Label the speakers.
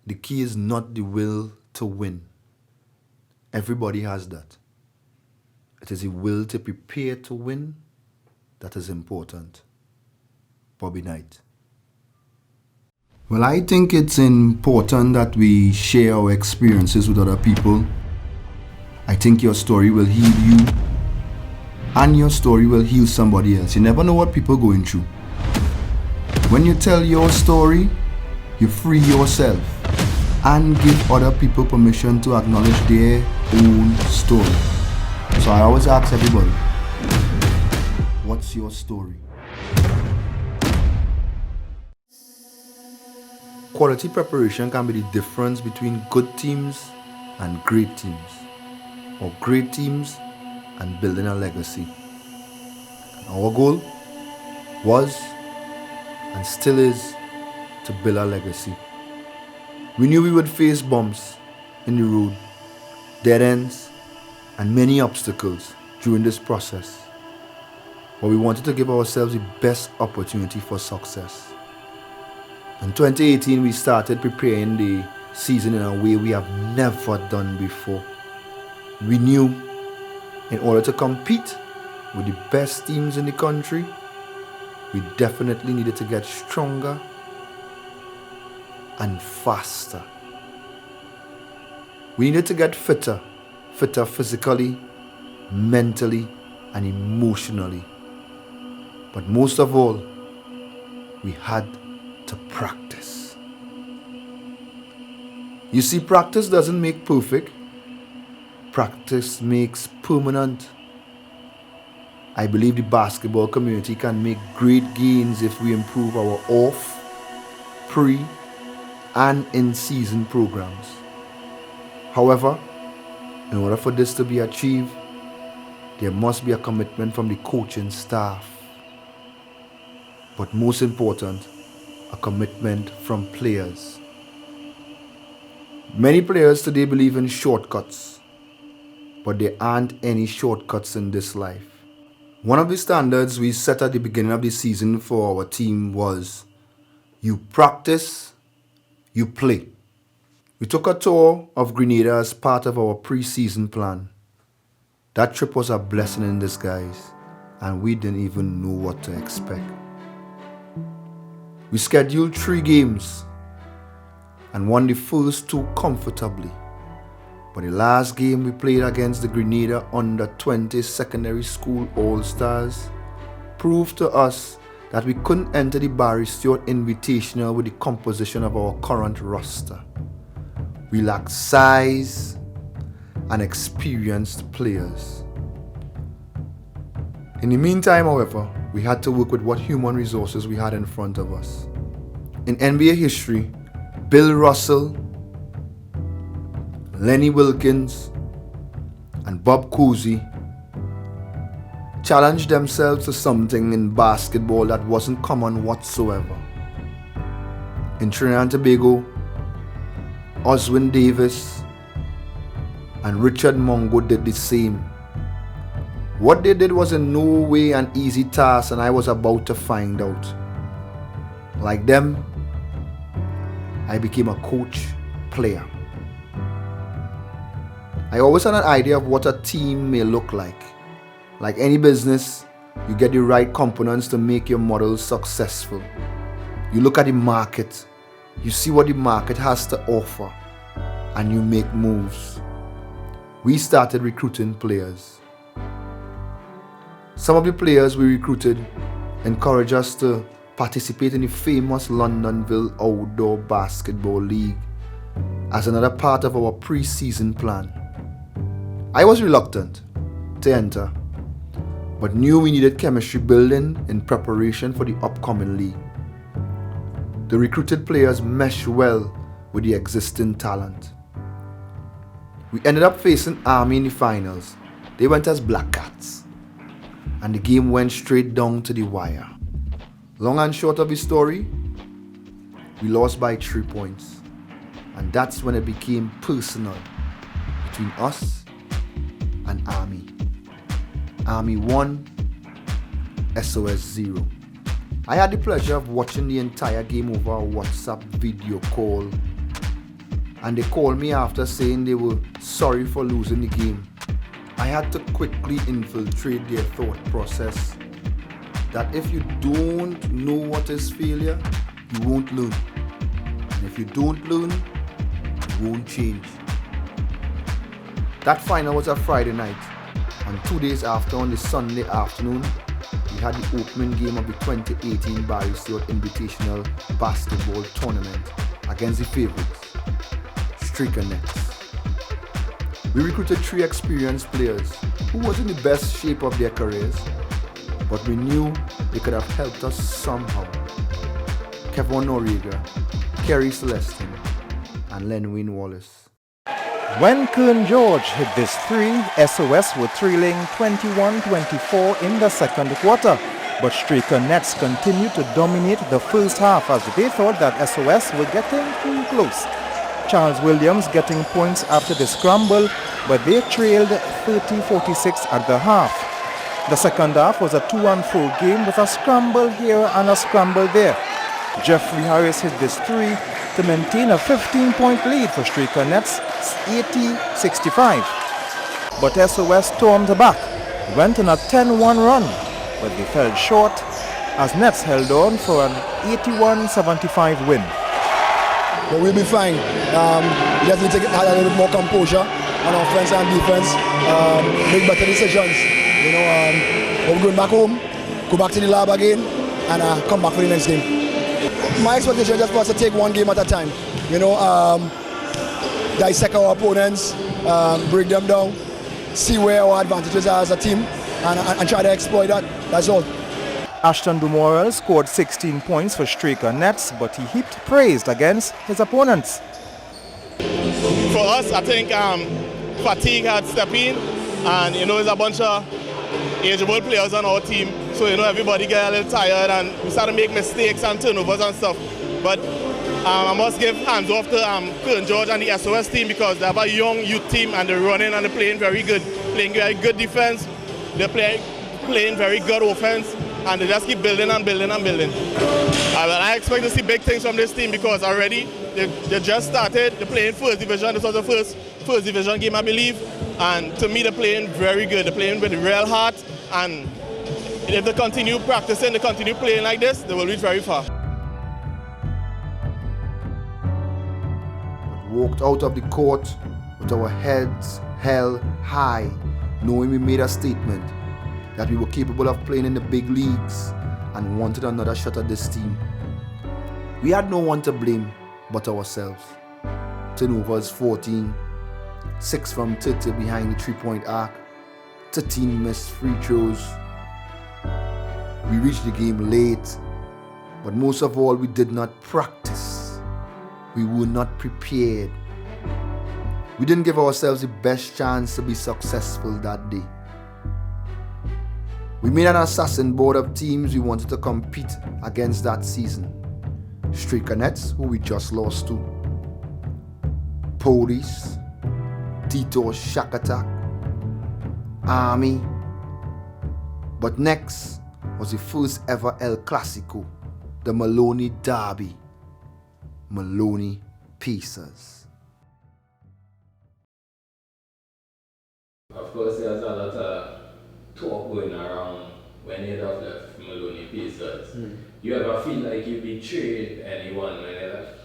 Speaker 1: the key is not the will to win. Everybody has that. It is the will to prepare to win that is important. Bobby Knight. Well, I think it's important that we share our experiences with other people. I think your story will heal you, and your story will heal somebody else. You never know what people are going through. When you tell your story, you free yourself and give other people permission to acknowledge their own story. So I always ask everybody, what's your story? Quality preparation can be the difference between good teams and great teams, or great teams and building a legacy. Our goal was and still is to build a legacy. We knew we would face bumps in the road, dead ends, and many obstacles during this process, but we wanted to give ourselves the best opportunity for success. In 2018, we started preparing the season in a way we have never done before. We knew in order to compete with the best teams in the country, we definitely needed to get stronger and faster. We needed to get fitter physically, mentally, and emotionally. But most of all, we had to practice. You see, practice doesn't make perfect. Practice makes permanent. I believe the basketball community can make great gains if we improve our off, pre, and in-season programs. However, in order for this to be achieved, there must be a commitment from the coaching staff. But most important, a commitment from players. Many players today believe in shortcuts, but there aren't any shortcuts in this life. One of the standards we set at the beginning of the season for our team was, you practice, you play. We took a tour of Grenada as part of our pre-season plan. That trip was a blessing in disguise, and we didn't even know what to expect. We scheduled 3 games and won the first 2 comfortably. But the last game we played against the Grenada under-20 secondary school All-Stars proved to us that we couldn't enter the Barry Stewart Invitational with the composition of our current roster. We lacked size and experienced players. In the meantime, however, we had to work with what human resources we had in front of us. In NBA history, Bill Russell, Lenny Wilkins, and Bob Cousy challenged themselves to something in basketball that wasn't common whatsoever. In Trinidad and Tobago, Oswin Davis and Richard Mongo did the same. What they did was in no way an easy task, and I was about to find out. Like them, I became a coach player. I always had an idea of what a team may look like. Like any business, you get the right components to make your model successful. You look at the market, you see what the market has to offer, and you make moves. We started recruiting players. Some of the players we recruited encouraged us to participate in the famous Londonville Outdoor Basketball League as another part of our pre-season plan. I was reluctant to enter, but knew we needed chemistry building in preparation for the upcoming league. The recruited players meshed well with the existing talent. We ended up facing Army in the finals. They went as Black Cats, and the game went straight down to the wire. Long and short of the story, we lost by 3 points, and that's when it became personal between us and Army. Army 1, SOS 0. I had the pleasure of watching the entire game over a WhatsApp video call and they called me after saying they were sorry for losing the game. I had to quickly infiltrate their thought process that if you don't know what is failure, you won't learn. And if you don't learn, you won't change. That final was a Friday night, and 2 days after, on the Sunday afternoon, we had the opening game of the 2018 Barry Stewart Invitational Basketball Tournament against the favorites, Straker Nets. We recruited 3 experienced players who was in the best shape of their careers, but we knew they could have helped us somehow. Kevin Noriega, Kerry Celestin, and Lenwyn Wallace.
Speaker 2: When Kern George hit this 3, SOS were trailing 21-24 in the second quarter, but Straker Nets continued to dominate the first half as they thought that SOS were getting too close. Charles Williams getting points after the scramble, but they trailed 30-46 at the half. The second half was a 2-on-4 game with a scramble here and a scramble there. Jeffrey Harris hit this 3 to maintain a 15-point lead for Straker Nets, 80-65. But SOS stormed back, went on a 10-1 run, but they fell short as Nets held on for an 81-75 win.
Speaker 3: But we'll be fine. We just need to have a little bit more composure on offense and defense, make better decisions. When we're going back home, go back to the lab again, and come back for the next game. My expectation is just for us to take one game at a time. Dissect our opponents, break them down, see where our advantages are as a team, and try to exploit that. That's all.
Speaker 2: Ashton Dumoral scored 16 points for Straker Nets, but he heaped praise against his opponents.
Speaker 4: For us, I think fatigue had stepped in, and there's a bunch of ageable players on our team, so everybody get a little tired and we start to make mistakes and turnovers and stuff. But I must give hands off to Kern George and the SOS team because they have a young youth team and they're running and they're playing very good, playing very good defense. They're playing very good offense, and they just keep building and building and building. I expect to see big things from this team because already they just started. They're playing first division. This was the first division game, I believe. And to me, they're playing very good. They're playing with real heart. And if they continue practicing, they continue playing like this, they will reach very far.
Speaker 1: We walked out of the court with our heads held high, knowing we made a statement that we were capable of playing in the big leagues and wanted another shot at this team. We had no one to blame but ourselves. Turnovers 14, 6 from 30 behind the 3-point arc, 13 missed free throws. We reached the game late, but most of all, we did not practice. We were not prepared. We didn't give ourselves the best chance to be successful that day. We made an assassin board of teams we wanted to compete against that season. Straker Nets, who we just lost to. Police, Tito's Shack Attack, Army. But next was the first ever El Clasico, the Maloney Derby. Maloney Pacers.
Speaker 5: Of course, there's a lot of talk going around when you'd have left Maloney Pacers. You ever feel like you betrayed anyone when you left?